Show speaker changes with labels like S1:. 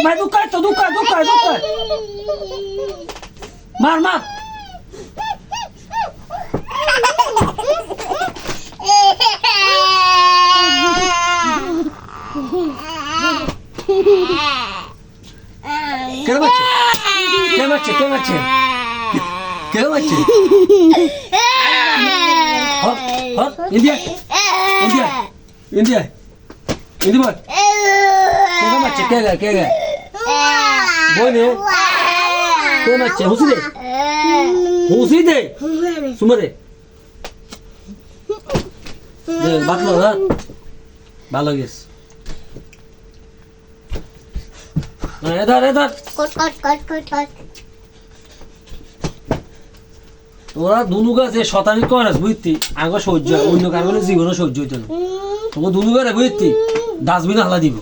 S1: ভাই দুকায় তো দুকায় মার কে মারছে ইন্ডিয়া বল কে মারছে বলে কে মারছে হুসি দে সুমারে বাতলো ভালো গেছে এদার তোরা দুনু গাছে শতানি করাস বুঝতি আগে সহ্য অন্য কারণে জীবনও সহ্য হইতো না তোমার দুনু গাছে বুঝতি ডাস্টবিন হালা দিব